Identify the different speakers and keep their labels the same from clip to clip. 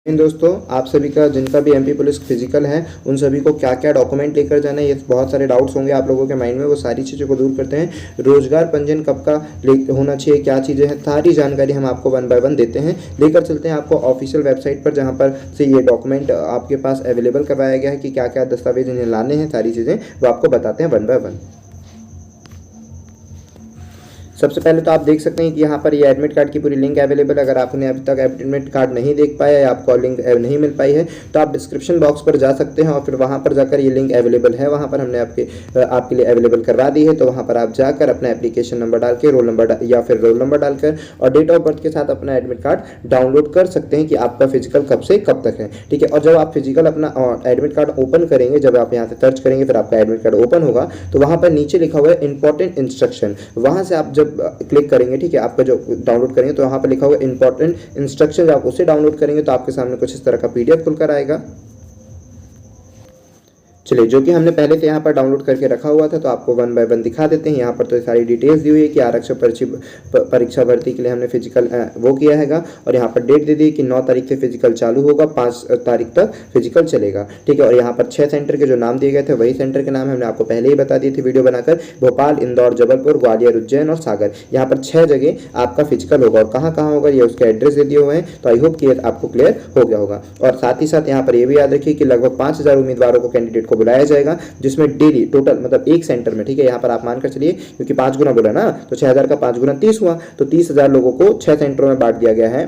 Speaker 1: इन दोस्तों, आप सभी का जिनका भी एमपी पुलिस फिजिकल है उन सभी को क्या क्या डॉक्यूमेंट लेकर जाना है, ये बहुत सारे डाउट्स होंगे आप लोगों के माइंड में। वो सारी चीज़ों को दूर करते हैं। रोजगार पंजीयन कब का होना चाहिए, क्या चीज़ें हैं, सारी जानकारी हम आपको वन बाय वन देते हैं। लेकर चलते हैं आपको ऑफिशियल वेबसाइट पर, जहाँ पर से ये डॉक्यूमेंट आपके पास अवेलेबल करवाया गया है कि क्या क्या दस्तावेज इन्हें लाने हैं। सारी चीज़ें वो आपको बताते हैं वन बाय वन। सबसे पहले तो आप देख सकते हैं कि यहाँ पर ये एडमिट कार्ड की पूरी लिंक अवेलेबल है। अगर आपने अभी तक एडमिट कार्ड नहीं देख पाया या आपको लिंक नहीं मिल पाई है तो आप डिस्क्रिप्शन बॉक्स पर जा सकते हैं और फिर वहाँ पर जाकर ये लिंक अवेलेबल है, वहाँ पर हमने आपके लिए अवेलेबल करवा दी है। तो वहाँ पर आप जाकर अपना एप्लीकेशन नंबर डाल के रोल नंबर डालकर और डेट ऑफ बर्थ के साथ अपना एडमिट कार्ड डाउनलोड कर सकते हैं कि आपका फिजिकल कब से कब तक है। ठीक है। और जब आप फिजिकल अपना एडमिट कार्ड ओपन करेंगे, जब आप यहाँ से सर्च करेंगे फिर आपका एडमिट कार्ड ओपन होगा तो वहाँ पर नीचे लिखा हुआ है इंपॉर्टेंट इंस्ट्रक्शन। वहाँ से आप जब क्लिक करेंगे, ठीक है, आपका जो डाउनलोड करेंगे तो यहाँ पर लिखा हुआ इंपॉर्टेंट इंस्ट्रक्शन, आप उसे डाउनलोड करेंगे तो आपके सामने कुछ इस तरह का पीडीएफ खुलकर आएगा। चलिए, जो कि हमने पहले से यहाँ पर डाउनलोड करके रखा हुआ था तो आपको वन बाय वन दिखा देते हैं। यहाँ पर तो सारी डिटेल्स दी हुई है कि आरक्षक परीक्षा भर्ती के लिए हमने फिजिकल वो किया हैगा और यहाँ पर डेट दे दी कि 9 तारीख से फिजिकल चालू होगा, 5 तारीख तक फिजिकल चलेगा। ठीक है। और यहाँ पर 6 सेंटर के जो नाम दिए गए थे वही सेंटर के नाम हमने आपको पहले ही बता दिए थे वीडियो बनाकर, भोपाल, इंदौर, जबलपुर, ग्वालियर, उज्जैन और सागर। यहाँ पर 6 जगह आपका फिजिकल होगा और कहाँ कहाँ होगा ये उसके एड्रेस दे दिए हुए हैं। तो आई होप कि आपको क्लियर हो गया होगा। और साथ ही साथ यहाँ पर ये भी याद रखिए कि लगभग 5000 उम्मीदवारों को, कैंडिडेट को बुलाया जाएगा, जिसमें डेली टोटल मतलब एक सेंटर में, ठीक है, यहाँ पर आप मानकर चलिए क्योंकि 5 गुना बोला ना तो 6000 का 5 गुना 30 हुआ, तो 30,000 लोगों को 6 सेंटरों में बांट दिया गया है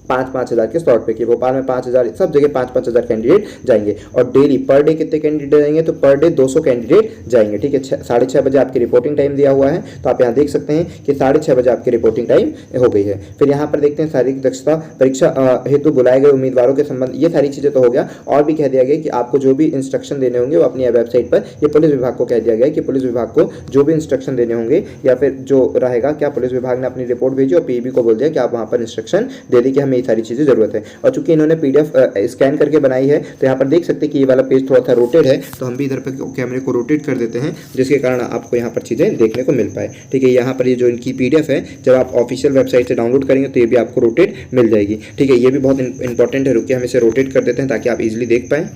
Speaker 1: 5-5 हज़ार के स्लॉट पे कि भोपाल में 5000, सब जगह 5-5 हज़ार कैंडिडेट जाएंगे। और डेली पर डे कितने कैंडिडेट जाएंगे तो पर डे 200 कैंडिडेट जाएंगे। ठीक है। 6:30 बजे आपकी रिपोर्टिंग टाइम दिया हुआ है, तो आप यहाँ देख सकते हैं कि 6:30 बजे आपकी रिपोर्टिंग टाइम हो गई है। फिर यहाँ पर देखते हैं शारीरिक दक्षता परीक्षा हेतु बुलाए गए उम्मीदवारों के संबंध, ये सारी चीज़ें तो हो गया। और भी कह दिया गया कि आपको जो भी इंस्ट्रक्शन देने होंगे वो अपनी वेबसाइट पर, ये पुलिस विभाग को कह दिया गया कि पुलिस विभाग को जो भी इंस्ट्रक्शन देने होंगे या फिर जो रहेगा, क्या पुलिस विभाग ने अपनी रिपोर्ट भेजी और पीईबी को बोल दिया कि आप वहाँ पर इंस्ट्रक्शन दे दी कि हमें ये सारी चीज़ें जरूरत है। और चूंकि इन्होंने पीडीएफ स्कैन करके बनाई है तो यहाँ पर देख सकते हैं कि ये वाला पेज थोड़ा सा रोटेट है, तो हम भी इधर पर कैमरे को रोटेट कर देते हैं जिसके कारण आपको यहाँ पर चीज़ें देखने को मिल पाए। ठीक है। यहाँ पर ये जो इनकी पीडीएफ है जब आप ऑफिशियल वेबसाइट से डाउनलोड करेंगे तो ये भी आपको रोटेट मिल जाएगी। ठीक है। ये भी बहुत इंपॉर्टेंट है, रुकिए हम इसे रोटेट कर देते हैं ताकि आप इजीली देख पाएँ।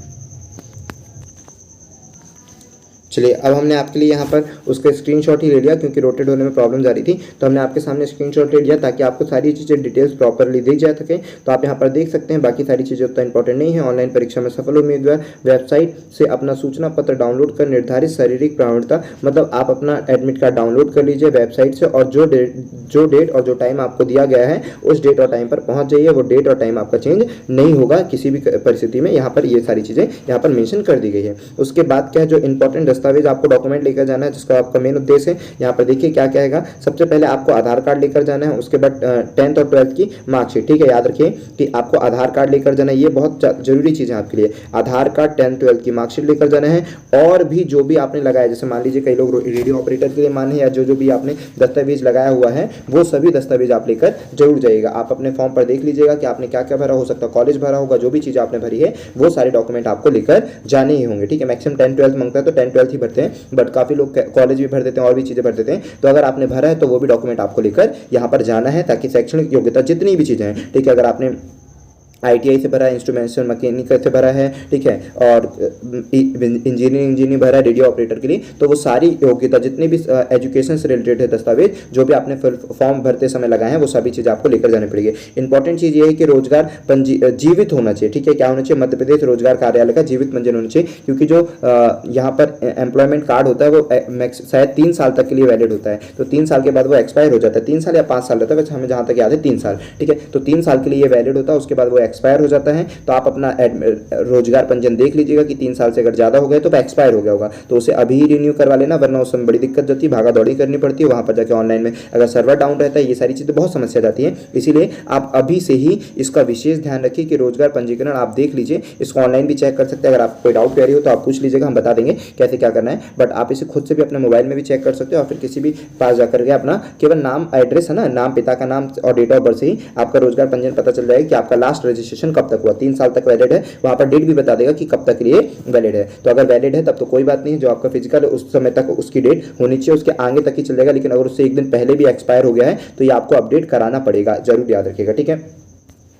Speaker 1: चलिए, अब हमने आपके लिए यहाँ पर उसका स्क्रीनशॉट ही ले लिया क्योंकि रोटेट होने में प्रॉब्लम आ रही थी, तो हमने आपके सामने स्क्रीनशॉट ले लिया ताकि आपको सारी चीज़ें डिटेल्स प्रॉपरली दी जा सके। तो आप यहाँ पर देख सकते हैं, बाकी सारी चीज़ें उतना इंपॉर्टेंट नहीं है। ऑनलाइन परीक्षा में सफल उम्मीदवार वेबसाइट से अपना सूचना पत्र डाउनलोड कर निर्धारित शारीरिक प्रवणता, मतलब आप अपना एडमिट कार्ड डाउनलोड कर लीजिए वेबसाइट से और जो डेट और जो टाइम आपको दिया गया है उस डेट और टाइम पर पहुँच जाइए। वो डेट और टाइम आपका चेंज नहीं होगा किसी भी परिस्थिति में। यहाँ पर ये सारी चीज़ें यहाँ पर मेंशन कर दी गई है। उसके बाद क्या है, जो इंपॉर्टेंट दस्तावेज आपको डॉक्यूमेंट लेकर जाना है जिसका आपका मेन उद्देश्य है, यहाँ पर देखिए क्या क्या है। सबसे पहले आपको आधार कार्ड लेकर जाना है, उसके बाद 10th और 12th की मार्कशीट। ठीक है। याद रखिए कि आपको आधार कार्ड लेकर जाना है, ये बहुत जरूरी चीज़ है आपके लिए। आधार कार्ड, 10th 12th की मार्कशीट लेकर जाना है और भी जो भी आपने लगाया, जैसे मान लीजिए कई लोग रेडियो ऑपरेटर के लिए माने या जो भी आपने दस्तावेज लगाया हुआ है वो सभी दस्तावेज आप लेकर जरूर जाइएगा। आप अपने फॉर्म पर देख लीजिएगा कि आपने क्या क्या भरा, हो सकता है कॉलेज भरा होगा, जो भी चीज़ आपने भरी है वो सारे डॉक्यूमेंट आपको लेकर जाने ही होंगे। ठीक है। मैक्सिमम 10th 12th मांगता है तो 10th 12th ही भरते हैं, बट काफ़ी लोग कॉलेज भी भर देते हैं और भी चीज़ें भर देते हैं। तो अगर आपने भरा है तो वो भी डॉक्यूमेंट आपको लेकर यहाँ पर जाना है ताकि शैक्षणिक योग्यता जितनी भी चीज़ें हैं, ठीक है, अगर आपने ITI से भरा है, इंस्ट्रूमेंटेशन मैकेनिकल से भरा है, ठीक है, और इंजीनियरिंग भरा है रेडियो ऑपरेटर के लिए, तो वो सारी योग्यता जितने भी एजुकेशन से रिलेटेड है दस्तावेज जो भी आपने फॉर्म भरते समय लगाए हैं वो सभी चीज़ आपको लेकर जानी पड़ेगी। इंपॉर्टेंट चीज़ ये है कि रोजगार जीवित होना चाहिए। ठीक है। क्या होना चाहिए, मध्य प्रदेश रोजगार कार्यालय का जीवित पंजीयन होना चाहिए, क्योंकि जो यहाँ पर एम्प्लॉयमेंट कार्ड होता है वो शायद 3 साल तक के लिए वैलिड होता है, तो 3 साल के बाद वो एक्सपायर हो जाता है। 3 साल या 5 साल रहता है, वैसे हमें जहाँ तक याद है 3 साल। ठीक है। तो 3 साल के लिए ये वैलिड होता है, उसके बाद वो एक्सपायर हो जाता है। तो आप अपना रोजगार पंजीयन देख लीजिएगा कि 3 साल से अगर ज्यादा हो गए तो एक्सपायर हो गया होगा, तो उसे अभी ही रिन्यू करवा लेना, वरना उस समय बड़ी दिक्कत जाती है, भागा दौड़ी करनी पड़ती है। वहां पर जाके ऑनलाइन में अगर सर्वर डाउन रहता है, ये सारी चीजें बहुत समस्या जाती है। इसीलिए आप अभी से ही इसका विशेष ध्यान रखिए कि रोजगार पंजीकरण आप देख लीजिए। इसको ऑनलाइन भी चेक कर सकते हैं, अगर आपको कोई डाउट क्वेरी हो तो आप पूछ लीजिएगा, हम बता देंगे कैसे क्या करना है। बट आप इसे खुद से भी अपने मोबाइल में भी चेक कर सकते हो और फिर किसी भी पास जाकर के अपना केवल नाम, एड्रेस है ना, नाम, पिता का नाम और डेट ऑफ बर्थ से ही आपका रोजगार पंजीयन पता चल जाएगा कि आपका लास्ट रजिस्ट्रेशन कब तक हुआ। 3 साल तक वैलिड है, वहां पर डेट भी बता देगा कि कब तक के लिए वैलिड है। तो अगर वैलिड है तब तो कोई बात नहीं है, जो आपका फिजिकल है उस समय तक उसकी डेट होनी चाहिए, उसके आगे तक ही चल जाएगा। लेकिन अगर उससे एक दिन पहले भी एक्सपायर हो गया है तो ये आपको अपडेट कराना पड़ेगा, जरूर याद रखिएगा। ठीक है।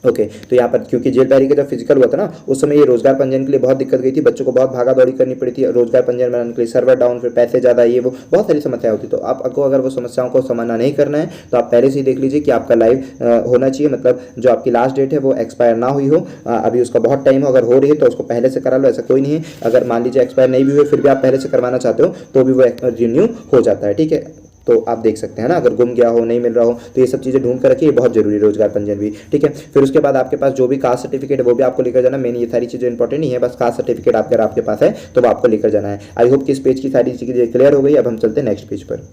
Speaker 1: ओके तो यहाँ पर क्योंकि जेल तहरीक जब फिजिकल हुआ था ना, उस समय ये रोजगार पंजीयन के लिए बहुत दिक्कत गई थी, बच्चों को बहुत भागा दौड़ी करनी पड़ी थी रोजगार पंजीयन बनाने के लिए, सर्वर डाउन, फिर पैसे ज़्यादा, ये वो बहुत सारी समस्या होती। तो आपको अगर वो समस्याओं को समाधान नहीं करना है तो आप पहले से ही देख लीजिए कि आपका लाइव होना चाहिए, मतलब जो आपकी लास्ट डेट है वो एक्सपायर ना हुई हो, अभी उसका बहुत टाइम हो, अगर हो रही है तो उसको पहले से करा लो, ऐसा कोई नहीं है। अगर मान लीजिए एक्सपायर नहीं भी हुई फिर भी आप पहले से करवाना चाहते हो तो भी वो रिन्यू हो जाता है, ठीक है। तो आप देख सकते हैं ना, अगर गुम गया हो, नहीं मिल रहा हो तो ये सब चीज़ें ढूंढ कर रखिए, बहुत जरूरी है रोजगार पंजीयन भी, ठीक है। फिर उसके बाद आपके पास जो भी कास्ट सर्टिफिकेट है वो भी आपको लेकर जाना, मेन ये सारी चीज़ें इंपॉर्टेंट नहीं है, बस कास्ट सर्टिफिकेट अगर आपके पास है तो वो आपको लेकर जाना है। आई होप कि इस पेज की सारी चीज़ें क्लियर हो गई। अब हम चलते हैं नेक्स्ट पेज पर।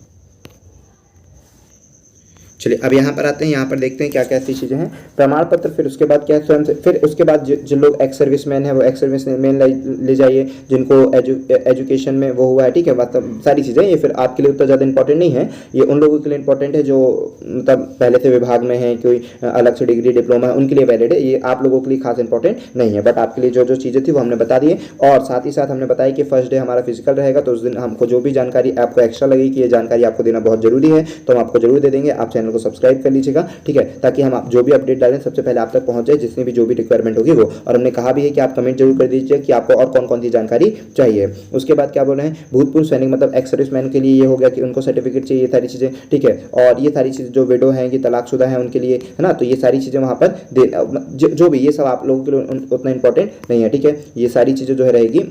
Speaker 1: चलिए अब यहाँ पर आते हैं, यहाँ पर देखते हैं क्या क्या ऐसी चीज़ें हैं। प्रमाण पत्र, फिर उसके बाद क्या स्वयं से, फिर उसके बाद जिन लोग एक्स सर्विस मैन है वो एक्स सर्विस मैन ले जाइए, जिनको एजुकेशन में वो हुआ है, ठीक है, मतलब सारी चीज़ें। ये फिर आपके लिए उतना ज़्यादा इंपॉर्टेंट नहीं है, ये उन लोगों के लिए इंपॉर्टेंट है जो मतलब पहले से विभाग में है, कोई अलग से डिग्री डिप्लोमा है, उनके लिए वैलिड है। ये आप लोगों के लिए खास इंपॉर्टेंट नहीं है, बट आपके लिए जो जो चीज़ें थी वो हमने बता दी है। और साथ ही साथ हमने बताया कि फर्स्ट डे हमारा फिजिकल रहेगा, तो उस दिन हमको जो भी जानकारी आपको एक्स्ट्रा लगेगी कि ये जानकारी आपको देना बहुत जरूरी है तो हम आपको जरूर दे देंगे। आप चैनल को सब्सक्राइब कर लीजिएगा, ठीक है, ताकि हम जो भी अपडेट डालें सबसे पहले आप तक पहुंच जाए, जिसने भी जो भी रिक्वायरमेंट होगी वो। और हमने कहा भी है कि आप कमेंट जरूर कर दीजिए कि आपको और कौन कौन सी जानकारी चाहिए। उसके बाद क्या बोल रहे हैं, भूतपूर्व सैनिक मतलब एक्स सर्विसमैन के लिए ये हो गया कि उनको सर्टिफिकेट चाहिए, ये सारी चीज़ें, ठीक है। और ये सारी चीज़ें जो विडो हैं कि तलाकशुदा हैं उनके लिए, है ना, तो ये सारी चीज़ें वहाँ पर जो भी, ये सब आप लोगों के लिए उतना इंपॉर्टेंट नहीं है, ठीक है। ये सारी चीज़ें जो है रहेगी,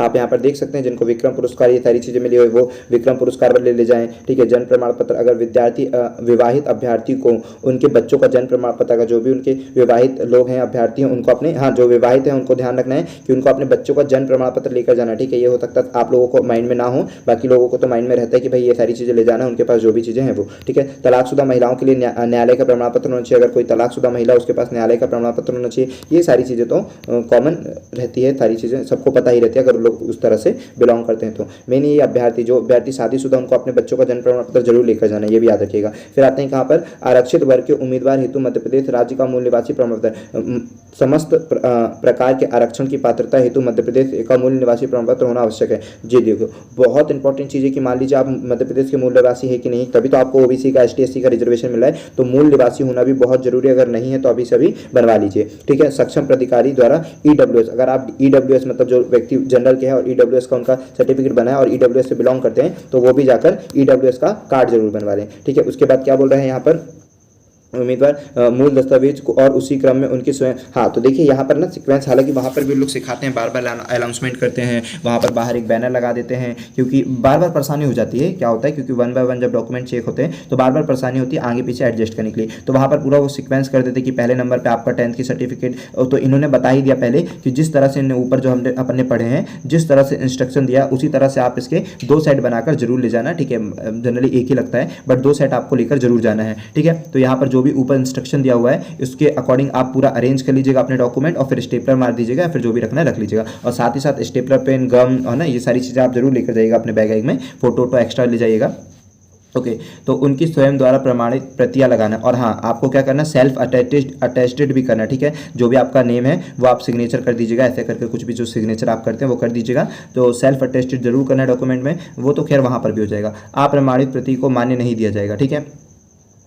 Speaker 1: आप यहाँ पर देख सकते हैं जिनको विक्रम पुरस्कार ये सारी चीज़ें मिली हुई वो विक्रम पुरस्कार पर ले जाएं, ठीक है। जन्म प्रमाण पत्र, अगर विद्यार्थी विवाहित अभ्यर्थी को उनके बच्चों का जन्म प्रमाण पत्र का, जो भी उनके विवाहित लोग हैं अभ्यर्थी हैं उनको अपने, हाँ जो विवाहित हैं उनको ध्यान रखना है कि उनको अपने बच्चों का जन्म प्रमाण पत्र लेकर जाना, ठीक है। ये हो सकता है आप लोगों को माइंड में ना हो, बाकी लोगों को तो माइंड में रहता है कि भाई ये सारी चीज़ें ले जाना है, उनके पास जो भी चीज़ें हैं वो, ठीक है। तलाकशुदा महिलाओं के लिए न्यायालय का प्रमाण पत्र होना चाहिए, अगर कोई तलाकशुदा महिला उसके पास न्यायालय का प्रमाण पत्र होना चाहिए। ये सारी चीज़ें तो कॉमन रहती है, सारी चीज़ें सबको पता ही रहती है अगर लोग उस तरह से बिलोंग करते हैं तो। मेन ये अभ्यर्थी, जो अभ्यर्थी शादीशुदा उनको अपने बच्चों का जन्म प्रमाण पत्र जरूर लेकर जाना है, ये भी याद रखिएगा। फिर आते हैं कहाँ पर, आरक्षित वर्ग के उम्मीदवार हेतु मध्य प्रदेश राज्य का मूल निवासी प्रमाण पत्र, समस्त प्रकार के आरक्षण की पात्रता हेतु मध्य प्रदेश का मूल निवासी प्रमाण पत्र होना आवश्यक है। जी देखो बहुत इंपॉर्टेंट चीज़ है कि मान लीजिए आप मध्य प्रदेश के मूल निवासी है कि नहीं, तभी तो आपको ओबीसी का ST/SC का रिजर्वेशन मिला है, तो मूल निवासी होना भी बहुत जरूरी है, अगर नहीं है तो अभी से अभी बनवा लीजिए, ठीक है। सक्षम प्राधिकारी द्वारा EWS, अगर आप EWS मतलब जो व्यक्ति जनरल के हैं और EWS का उनका सर्टिफिकेट बना है और EWS से बिलोंग करते हैं तो वो भी जाकर EWS का कार्ड जरूर बनवा लें, ठीक है। उसके बाद क्या बोल रहे हैं यहाँ पर, उम्मीदवार मूल दस्तावेज को और उसी क्रम में उनकी स्वयं, हाँ तो देखिए यहाँ पर ना सीक्वेंस, हालांकि वहाँ पर भी लोग सिखाते हैं, बार बार अनाउंसमेंट करते हैं, वहाँ पर बाहर एक बैनर लगा देते हैं, क्योंकि बार बार परेशानी हो जाती है। क्या होता है, क्योंकि 1 बाय 1 जब डॉक्यूमेंट चेक होते हैं तो बार बार परेशानी होती है आगे पीछे एडजस्ट करने के लिए, तो वहाँ पर पूरा वो सीक्वेंस कर देते कि पहले नंबर पर आपका 10th की सर्टिफिकेट, तो इन्होंने बता ही दिया पहले कि जिस तरह से ऊपर जो हमने अपने पढ़े हैं, जिस तरह से इंस्ट्रक्शन दिया उसी तरह से आप इसके 2 सेट बनाकर जरूर ले जाना, ठीक है। जनरली एक ही लगता है बट 2 सेट आपको लेकर जरूर जाना है, ठीक है। तो यहाँ पर जो भी ऊपर इंस्ट्रक्शन दिया हुआ है उसके अकॉर्डिंग आप पूरा अरेंज कर लीजिएगा अपने डॉक्यूमेंट, और फिर स्टेपलर मार दीजिएगा, फिर जो भी रखना है रख लीजिएगा। और साथ ही साथ स्टेपलर, पेन, गम है ना, ये सारी चीज़ें आप जरूर लेकर जाइएगा अपने बैग में, फोटो एक्स्ट्रा ले जाइएगा, ओके। तो उनकी स्वयं द्वारा प्रमाणित प्रतियां लगाना, और हाँ आपको क्या करना, सेल्फ अटेस्टेड भी करना, ठीक है। जो भी आपका नेम है वो आप सिग्नेचर कर दीजिएगा, ऐसे करके कुछ भी जो सिग्नेचर आप करते हैं वो कर दीजिएगा। तो सेल्फ अटेस्टेड जरूर करना है डॉक्यूमेंट में, वो तो खैर वहाँ पर भी हो जाएगा। अप्रमाणित प्रति को मान्य नहीं दिया जाएगा, ठीक है।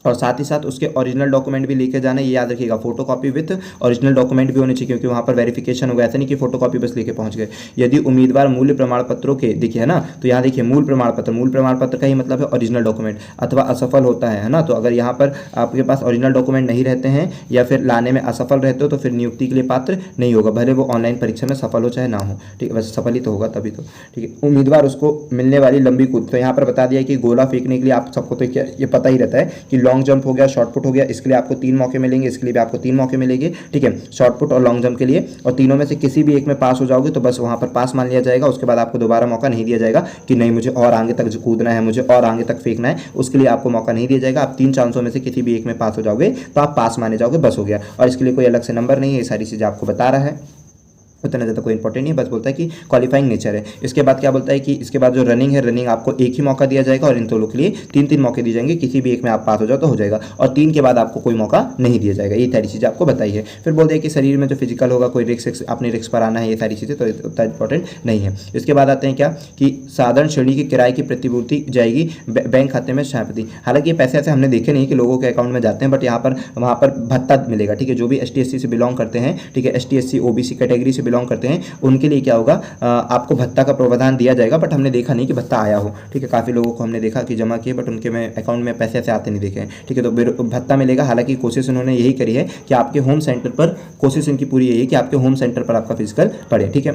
Speaker 1: और साथ ही साथ उसके ओरिजिनल डॉक्यूमेंट भी लेके जाना है, ये याद रखिएगा, फोटोकॉपी विथ ओरिजिनल डॉक्यूमेंट भी होने चाहिए, क्योंकि वहाँ पर वेरिफिकेशन होगा, ऐसा नहीं कि फोटोकॉपी बस लेके पहुँच गए। यदि उम्मीदवार मूल प्रमाण पत्रों के, देखिए है ना, तो यहाँ देखिए मूल प्रमाण पत्र का ही मतलब है ओरिजिनल डॉक्यूमेंट, अथवा असफल होता है ना, तो अगर यहाँ पर आपके पास ओरिजिनल डॉक्यूमेंट नहीं रहते हैं या फिर लाने में असफल रहते हो तो फिर नियुक्ति के लिए पात्र नहीं होगा, भले वो ऑनलाइन परीक्षा में सफल हो चाहे ना हो, ठीक है। वैसे सफल ही तो होगा तभी तो, ठीक है। उम्मीदवार उसको मिलने वाली लंबी कूद, तो यहाँ पर बता दिया कि गोला फेंकने के लिए आप सबको तो ये पता ही रहता है कि लॉन्ग जंप हो गया, शॉर्ट पुट हो गया, इसके लिए आपको 3 मौके मिलेंगे, इसके लिए भी आपको 3 मौके मिलेंगे, ठीक है, शॉर्ट पुट और लॉन्ग जंप के लिए। और तीनों में से किसी भी एक में पास हो जाओगे तो बस वहां पर पास मान लिया जाएगा, उसके बाद आपको दोबारा मौका नहीं दिया जाएगा कि नहीं मुझे और आगे तक कूदना है, मुझे और आगे तक फेंकना है, उसके लिए आपको मौका नहीं दिया जाएगा। आप 3 चांसों में से किसी भी एक में पास हो जाओगे तो आप पास माने जाओगे, बस हो गया। और इसके लिए कोई अलग से नंबर नहीं है, ये सारी चीज़ें आपको बता रहा है। उतना ज़्यादा कोई इंपॉर्टेंट नहीं है, बस बोलता है कि क्वालिफाइंग नेचर है। इसके बाद क्या बोलता है कि इसके बाद जो रनिंग है, रनिंग आपको एक ही मौका दिया जाएगा और इन दोनों के लिए 3-3 मौके दिए जाएंगे, किसी भी एक में आप पास हो जाओ तो हो जाएगा, और 3 के बाद आपको कोई मौका नहीं दिया जाएगा। ये सारी चीज़ें आपको बताई है। फिर बोल दिया कि शरीर में जो फिजिकल होगा, कोई रिस्क अपने रिस्क पर आना है, ये सारी चीज़ें तो उतना इंपॉर्टेंट नहीं है। इसके बाद आते हैं क्या कि साधारण श्रेणी के किराए की प्रतिपूर्ति जाएगी बैंक खाते में क्षयपूर्ति। हालांकि ये पैसे ऐसे हमने देखे नहीं कि लोगों के अकाउंट में जाते हैं, बट यहाँ पर वहाँ पर भत्ता मिलेगा, ठीक है। जो भी ST/SC से बिलोंग करते हैं, ठीक है, ST/SC OBC कैटेगरी से बिलोंग करते हैं, उनके लिए क्या होगा, आपको भत्ता का प्रावधान दिया जाएगा, बट हमने देखा नहीं कि भत्ता आया हो, ठीक है। काफ़ी लोगों को हमने देखा कि जमा किए बट उनके में अकाउंट में पैसे ऐसे आते नहीं देखे हैं, ठीक है। तो भत्ता मिलेगा। हालांकि कोशिश उन्होंने यही करी है कि आपके होम सेंटर पर, कोशिश इनकी पूरी यही है कि आपके होम सेंटर पर आपका फिजिकल पड़े, ठीक है।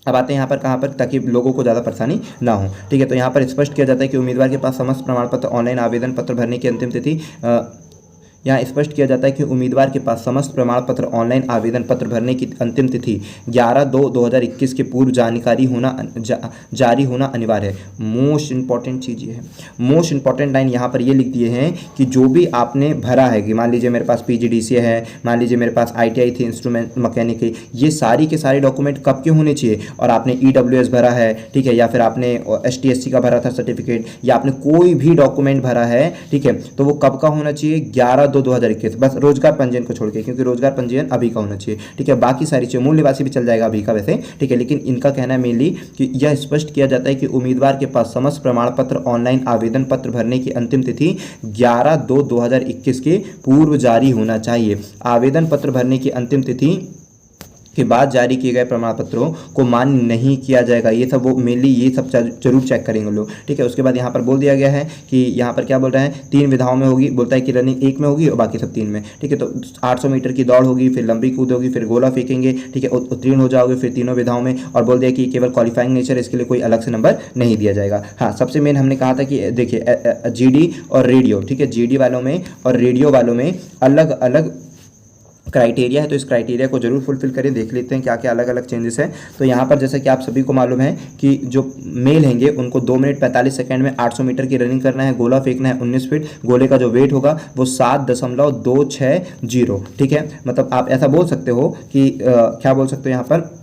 Speaker 1: अब आते हैं यहाँ पर कहाँ पर, ताकि लोगों को ज़्यादा परेशानी ना हो, ठीक है। तो यहाँ पर स्पष्ट किया जाता है कि उम्मीदवार के पास समस्त प्रमाण पत्र, ऑनलाइन आवेदन पत्र भरने की अंतिम तिथि, यहाँ स्पष्ट किया जाता है कि उम्मीदवार के पास समस्त प्रमाण पत्र, ऑनलाइन आवेदन पत्र भरने की अंतिम तिथि 11/2/2021 के पूर्व जारी होना अनिवार्य है। मोस्ट इंपॉर्टेंट चीज़ ये है, मोस्ट इंपॉर्टेंट लाइन यहाँ पर ये लिख दिए हैं कि जो भी आपने भरा है, कि मान लीजिए मेरे पास PGDCA है, मान लीजिए मेरे पास ITI थी, इंस्ट्रूमेंट मैकेनिक है, ये सारी के सारे डॉक्यूमेंट कब के होने चाहिए, और आपने EWS भरा है, ठीक है, या फिर आपने ST/SC का भरा था सर्टिफिकेट, या आपने कोई भी डॉक्यूमेंट भरा है, ठीक है, तो वो कब का होना चाहिए, 11/2/2021, बस रोजगार पंजीयन को छोड़ के, क्योंकि रोजगार पंजीयन अभी का होना चाहिए, ठीक है। बाकी सारी चीज़ें, मूल निवासी भी चल जाएगा अभी का वैसे, ठीक है, लेकिन इनका कहना है मेनली कि यह स्पष्ट किया जाता है कि उम्मीदवार के पास समस्त प्रमाण पत्र, ऑनलाइन आवेदन पत्र भरने की अंतिम तिथि 11/2/2021 के पूर्व जारी होना चाहिए। आवेदन पत्र भरने की अंतिम तिथि के बाद जारी किए गए प्रमाण पत्रों को मान्य नहीं किया जाएगा। ये सब वो मेनली ये सब जरूर चेक करेंगे लोग, ठीक है। उसके बाद यहाँ पर बोल दिया गया है कि यहाँ पर क्या बोल रहे हैं, 3 विधाओं में होगी, बोलता है कि रनिंग 1 में होगी और बाकी सब 3 में, ठीक है। तो 800 मीटर की दौड़ होगी, फिर लंबी कूद होगी, फिर गोला फेंकेंगे, ठीक है, उत्तीर्ण हो जाओगे फिर तीनों विधाओं में, और बोल दिया कि केवल क्वालिफाइंग नेचर, इसके लिए कोई अलग से नंबर नहीं दिया जाएगा। हाँ, सबसे मेन हमने कहा था कि देखिए GD और रेडियो, ठीक है, GD वालों में और रेडियो वालों में अलग अलग क्राइटेरिया है, तो इस क्राइटेरिया को जरूर फुलफिल करें। देख लेते हैं क्या क्या अलग अलग चेंजेस है। तो यहाँ पर जैसे कि आप सभी को मालूम है कि जो मेल हैंगे उनको 2 मिनट 45 सेकंड में 800 मीटर की रनिंग करना है, गोला फेंकना है 19 फीट, गोले का जो वेट होगा वो 7.260, ठीक है। मतलब आप ऐसा बोल सकते हो कि क्या बोल सकते हो यहाँ पर,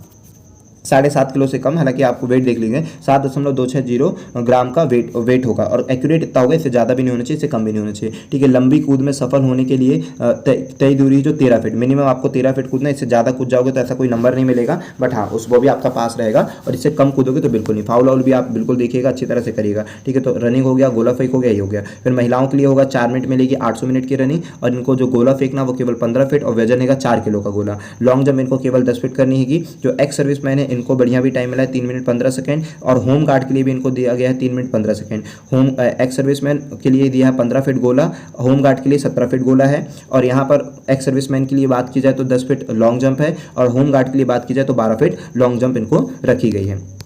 Speaker 1: 7.5 किलो से कम, हालांकि आपको वेट देख लीजिए, 7.260 ग्राम का वेट होगा, और एक्यूरेट इतना होगा, इससे ज़्यादा भी नहीं होना चाहिए, इससे कम भी नहीं होना चाहिए, ठीक है। लंबी कूद में सफल होने के लिए तय दूरी जो 13 फीट, मिनिमम आपको 13 फीट कूदना है, इससे ज़्यादा कूद जाओगे तो ऐसा कोई नंबर नहीं मिलेगा, बट हाँ वो भी आपका पास रहेगा, और इससे कम कूदोगे तो बिल्कुल नहीं। फाउल वाउल भी आप बिल्कुल देखिएगा, अच्छी तरह से करिएगा, ठीक है। तो रनिंग हो गया, गोला फेंक हो गया, ये हो गया। फिर महिलाओं के लिए होगा 4 मिनट मिलेगी, 800 मिनट की रनिंग, और इनको जो गोला फेंकना वो केवल 15 फीट, और वजन है 4 किलो का गोला। लॉन्ग जंप इनको केवल 10 फीट करनी है। जो एक्स सर्विसमैन है इनको बढ़िया भी टाइम 3 मिनट 15 सेकंड, और होम गार्ड के लिए भी इनको दिया गया है 3 minute 15 second. Home ex serviceman के लिए दिया है 15 फीट गोला, होम गार्ड के लिए 17 फीट गोला है। और यहाँ पर एक्स सर्विसमैन के लिए बात की जाए तो 10 फीट लॉन्ग जंप है, और होम गार्ड के लिए बात की जाए तो 12 फीट लॉन्ग जंप इनको रखी गई है।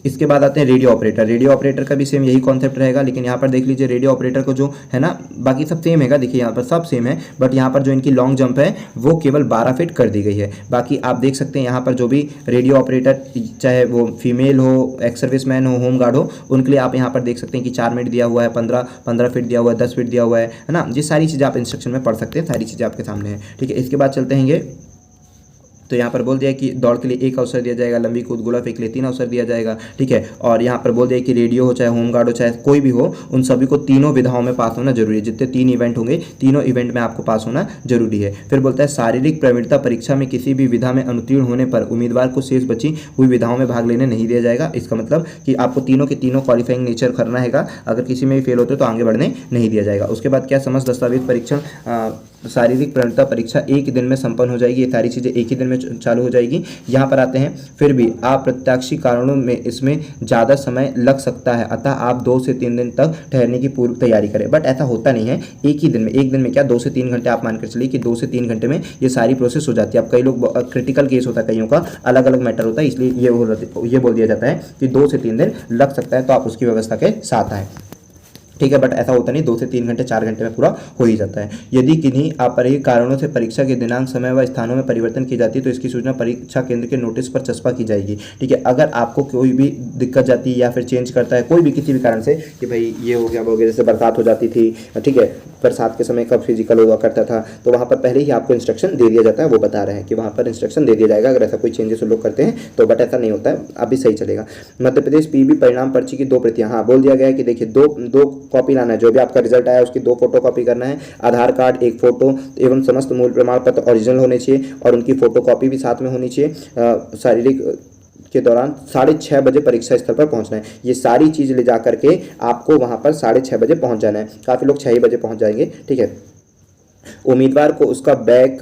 Speaker 1: इसके बाद आते हैं रेडियो ऑपरेटर। रेडियो ऑपरेटर का भी सेम यही कॉन्सेप्ट रहेगा, लेकिन यहाँ पर देख लीजिए रेडियो ऑपरेटर को जो है ना, बाकी सब सेम है, देखिए यहाँ पर सब सेम है, बट यहाँ पर जो इनकी लॉन्ग जंप है वो केवल 12 फीट कर दी गई है। बाकी आप देख सकते हैं यहाँ पर जो भी रेडियो ऑपरेटर, चाहे वो फीमेल हो, एक्स सर्विसमैन हो, होम गार्ड हो, उनके लिए आप यहाँ पर देख सकते हैं कि 4 मिनट दिया हुआ है, 15 फीट दिया हुआ है, 10 फीट दिया हुआ है ना। ये सारी चीज़ें आप इंस्ट्रक्शन में पढ़ सकते हैं, सारी चीज़ें आपके सामने है, ठीक है। इसके बाद चलते हैं, तो यहाँ पर बोल दिया कि दौड़ के लिए 1 अवसर दिया जाएगा, लंबी कूद गोला फेंक के लिए 3 अवसर दिया जाएगा, ठीक है। और यहाँ पर बोल दिया कि रेडियो हो, चाहे होम गार्ड हो, चाहे कोई भी हो, उन सभी को तीनों विधाओं में पास होना जरूरी है। जितने 3 इवेंट होंगे, तीनों इवेंट में आपको पास होना जरूरी है। फिर बोलता है शारीरिक प्रवीणता परीक्षा में किसी भी विधा में अनुत्तीर्ण होने पर उम्मीदवार को शेष बची हुई विधाओं में भाग लेने नहीं दिया जाएगा। इसका मतलब कि आपको तीनों के तीनों क्वालिफाइंग नेचर करना है, अगर किसी में भी फेल होते तो आगे बढ़ने नहीं दिया जाएगा। उसके बाद क्या, समस्त दस्तावेज परीक्षण, शारीरिक प्रवीणता परीक्षा एक ही दिन में संपन्न हो जाएगी। ये सारी चीज़ें एक ही दिन में चालू हो जाएगी। यहाँ पर आते हैं, फिर भी अप्रत्याशित कारणों में इसमें ज़्यादा समय लग सकता है, अतः आप 2 से 3 दिन तक ठहरने की पूर्व तैयारी करें। बट ऐसा होता नहीं है, एक ही दिन में, एक दिन में क्या 2 से 3 घंटे आप मानकर चलिए कि 2 से 3 घंटे में ये सारी प्रोसेस हो जाती है। अब कई लोग क्रिटिकल केस होता है, कईयों का अलग अलग मैटर होता है, इसलिए ये बोल दिया जाता है कि 2 से 3 दिन लग सकता है, तो आप उसकी व्यवस्था के साथ आएँ, ठीक है। बट ऐसा होता नहीं, 2 से 3 घंटे 4 घंटे में पूरा हो ही जाता है। यदि किन्हीं अपरिहार्य कारणों से परीक्षा के दिनांक, समय व स्थानों में परिवर्तन की जाती है तो इसकी सूचना परीक्षा केंद्र के नोटिस पर चस्पा की जाएगी। ठीक है। अगर आपको कोई भी दिक्कत जाती है या फिर चेंज करता है कोई भी किसी भी कारण से कि भाई ये हो गया वो हो गया, जैसे बरसात हो जाती थी, ठीक है, बरसात के समय कब फिजिकल हुआ करता था, तो वहाँ पर पहले ही आपको इंस्ट्रक्शन दे दिया जाता है। वो बता रहे हैं कि वहाँ पर इंस्ट्रक्शन दे दिया जाएगा अगर ऐसा कोई चेंजेस लोग करते हैं तो। बट ऐसा नहीं होता है, अभी सही चलेगा। मध्य प्रदेश पीबी परिणाम पर्ची की 2 प्रतियां, हाँ बोल दिया गया है कि देखिए दो कॉपी लाना है। जो भी आपका रिजल्ट आया उसकी 2 फोटो कॉपी करना है। आधार कार्ड 1 फोटो एवं समस्त मूल प्रमाण पत्र ओरिजिनल होने चाहिए और उनकी फोटो कॉपी भी साथ में होनी चाहिए। शारीरिक के दौरान 6:30 बजे परीक्षा स्थल पर पहुंचना है। ये सारी चीज़ ले जा करके आपको वहां पर 6:30 बजे पहुंच जाना है। काफ़ी लोग 6 बजे पहुंच जाएंगे, ठीक है। उम्मीदवार को उसका बैग,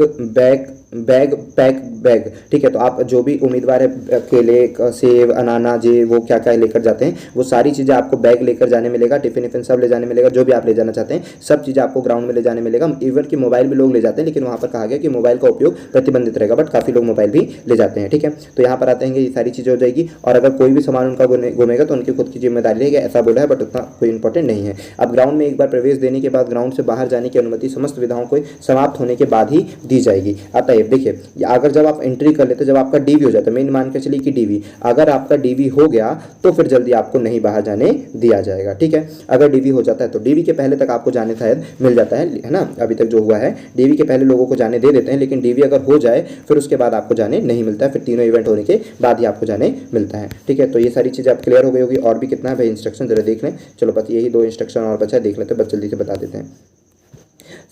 Speaker 1: ठीक है। तो आप जो भी उम्मीदवार है केले, सेब, अनानास, जे वो क्या क्या लेकर जाते हैं वो सारी चीज़ें आपको बैग लेकर जाने मिलेगा। टिफिन सब ले जाने मिलेगा। जो भी आप ले जाना चाहते हैं सब चीज़ें आपको ग्राउंड में ले जाने मिलेगा। इवन कि मोबाइल भी लोग ले जाते हैं, लेकिन वहाँ पर कहा गया कि मोबाइल का उपयोग प्रतिबंधित रहेगा, बट काफ़ी लोग मोबाइल भी ले जाते हैं, ठीक है। तो यहाँ पर आते हैं ये सारी चीज़ें हो जाएगी। और अगर कोई भी सामान उनका घूमेगा तो उनकी खुद की जिम्मेदारी रहेगी, ऐसा बोला है, बट उतना कोई इंपॉर्टेंट नहीं है। अब ग्राउंड में एक बार प्रवेश देने के बाद ग्राउंड से बाहर जाने की अनुमति समस्त विधाओं को समाप्त होने के बाद ही दी जाएगी। अतः देखिए, अगर जब आप एंट्री कर लेते, जब आपका डीवी हो जाता है, मेन मान के चलिए कि डीवी, अगर आपका डीवी हो गया तो फिर जल्दी आपको नहीं बाहर जाने दिया जाएगा, ठीक है। अगर डीवी हो जाता है तो डीवी के पहले तक आपको जाने शायद मिल जाता है ना। अभी तक जो हुआ है डीवी के पहले लोगों को जाने दे देते हैं, लेकिन डीवी अगर हो जाए फिर उसके बाद आपको जाने नहीं मिलता है। फिर तीनों इवेंट होने के बाद ही आपको जाने मिलता है, ठीक है। तो ये सारी चीज़ें आप क्लियर हो गई होगी। और भी कितना है भाई इंस्ट्रक्शन जरा देख लें। चलो बस यही 2 इंस्ट्रक्शन और बचा है, देख लेते हैं, बस जल्दी से बता देते हैं।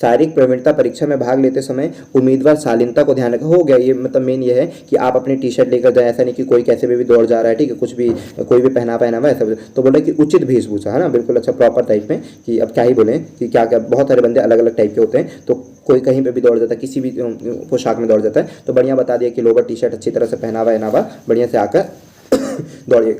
Speaker 1: शारीरिक प्रवीणता परीक्षा में भाग लेते समय उम्मीदवार शालीनता को ध्यान रखें। हो गया ये, मतलब मेन ये है कि आप अपनी टी-शर्ट लेकर जाए, ऐसा नहीं कि कोई कैसे भी दौड़ जा रहा है, ठीक है, कुछ भी कोई भी पहना हुआ ऐसा। तो बोला कि उचित वेशभूषा, है ना, बिल्कुल अच्छा प्रॉपर टाइप में, कि अब क्या ही बोलें कि क्या क्या बहुत सारे बंदे अलग अलग टाइप के होते हैं, तो कोई कहीं पे भी दौड़ जाता है, किसी भी पोशाक में दौड़ जाता है। तो बढ़िया बता दिया कि लोअर टी-शर्ट अच्छी तरह से पहना हुआ बढ़िया से आकर दौड़िए।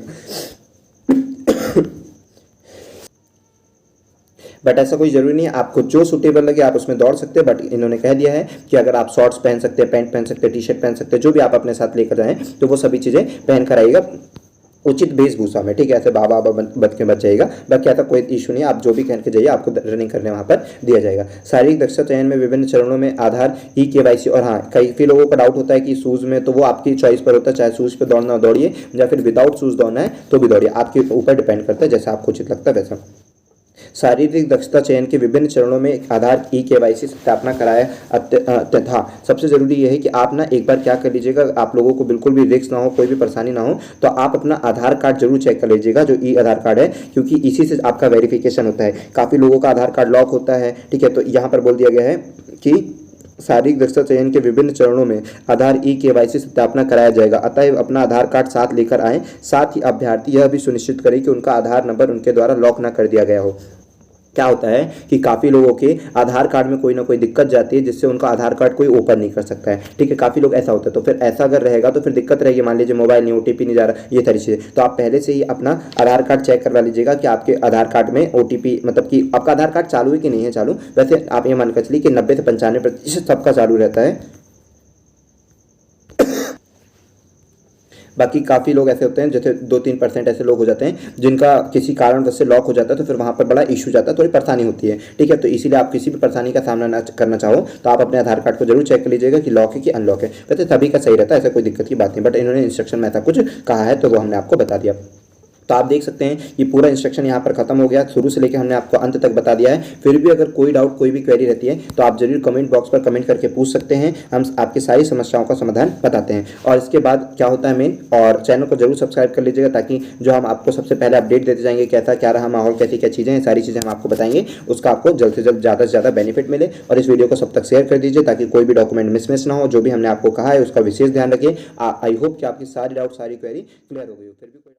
Speaker 1: बट ऐसा कोई जरूरी नहीं है, आपको जो सूटेबल लगे आप उसमें दौड़ सकते हैं। बट इन्होंने कह दिया है कि अगर आप शॉर्ट्स पहन सकते हैं, पैंट पहन सकते हैं, टी-शर्ट पहन सकते हैं, जो भी आप अपने साथ लेकर जाएं तो वो सभी चीज़ें पहन कर आइएगा उचित वेशभूषा में, ठीक है। ऐसे बाबा बच के बच जाएगा। बाकी ऐसा कोई इशू नहीं है, आप जो भी पहन के जाइए आपको रनिंग करने वहाँ पर दिया जाएगा। शारीरिक दक्षता चयन में विभिन्न चरणों में आधार KYC, और हाँ कई लोगों का डाउट होता है कि शूज़ में, तो वो आपकी चॉइस पर होता है, चाहे शूज़ पे दौड़ना दौड़िए या फिर विदाउट शूज़ दौड़ना है तो भी दौड़िए, आपके ऊपर डिपेंड करता है, जैसा आपको उचित लगता है वैसा। शारीरिक दक्षता चयन के विभिन्न चरणों में आधार KYC स्थापना कराया तथा सबसे जरूरी यह है कि आप ना एक बार क्या कर लीजिएगा, आप लोगों को बिल्कुल भी रिस्क ना हो, कोई भी परेशानी ना हो, तो आप अपना आधार कार्ड जरूर चेक कर लीजिएगा, जो आधार कार्ड है, क्योंकि इसी से आपका वेरिफिकेशन होता है। काफ़ी लोगों का आधार कार्ड लॉक होता है, ठीक है। तो यहाँ पर बोल दिया गया है कि शारीरिक दक्षता चयन के विभिन्न चरणों में आधार KYC सत्यापना कराया जाएगा, अतः अपना आधार कार्ड साथ लेकर आएं। साथ ही अभ्यर्थी यह भी सुनिश्चित करें कि उनका आधार नंबर उनके द्वारा लॉक ना कर दिया गया हो। क्या होता है कि काफ़ी लोगों के आधार कार्ड में कोई ना कोई दिक्कत जाती है जिससे उनका आधार कार्ड कोई ओपन नहीं कर सकता है, ठीक है। काफ़ी लोग ऐसा होता है, तो फिर ऐसा अगर रहेगा तो फिर दिक्कत रहेगी। मान लीजिए मोबाइल नहीं, OTP नहीं जा रहा, ये सारी चीज़ें, तो आप पहले से ही अपना आधार कार्ड चेक करवा लीजिएगा कि आपके आधार कार्ड में OTP, मतलब कि आपका आधार कार्ड चालू है कि नहीं है चालू। वैसे आप ये मानकर चलिए कि 90 से 95% सबका चालू रहता है। बाकी काफ़ी लोग ऐसे होते हैं, जैसे 2-3% ऐसे लोग हो जाते हैं जिनका किसी कारणवश से लॉक हो जाता है, तो फिर वहाँ पर बड़ा इशू जाता है, थोड़ी परेशानी होती है, ठीक है। तो इसीलिए आप किसी भी परेशानी का सामना ना करना चाहो तो आप अपने आधार कार्ड को जरूर चेक कर लीजिएगा कि लॉक है कि अनलॉक है। वैसे सभी का सही रहता है, ऐसा कोई दिक्कत की बात नहीं, बट इन्होंने इंस्ट्रक्शन में ऐसा कुछ कहा है तो वो हमने आपको बता दिया। तो आप देख सकते हैं ये पूरा इंस्ट्रक्शन यहाँ पर खत्म हो गया, शुरू से लेकर हमने आपको अंत तक बता दिया है। फिर भी अगर कोई डाउट, कोई भी क्वेरी रहती है तो आप जरूर कमेंट बॉक्स पर कमेंट करके पूछ सकते हैं, हम आपकी सारी समस्याओं का समाधान बताते हैं। और इसके बाद क्या होता है मेन, और चैनल को जरूर सब्सक्राइब कर लीजिएगा, ताकि जो हम आपको सबसे पहले अपडेट देते जाएंगे, कैसा क्या रहा माहौल, कैसी क्या चीज़ें हैं, सारी चीज़ें हम आपको बताएंगे, उसका आपको जल्द से जल्द ज़्यादा से ज़्यादा बेनिफिट मिले। और इस वीडियो को सब तक शेयर कर दीजिए ताकि कोई भी डॉक्यूमेंट मिस ना हो। जो भी हमने आपको कहा है उसका विशेष ध्यान रखिए। आई होप कि आपकी सारी डाउट, सारी क्वेरी क्लियर हो गई हो। फिर भी कोई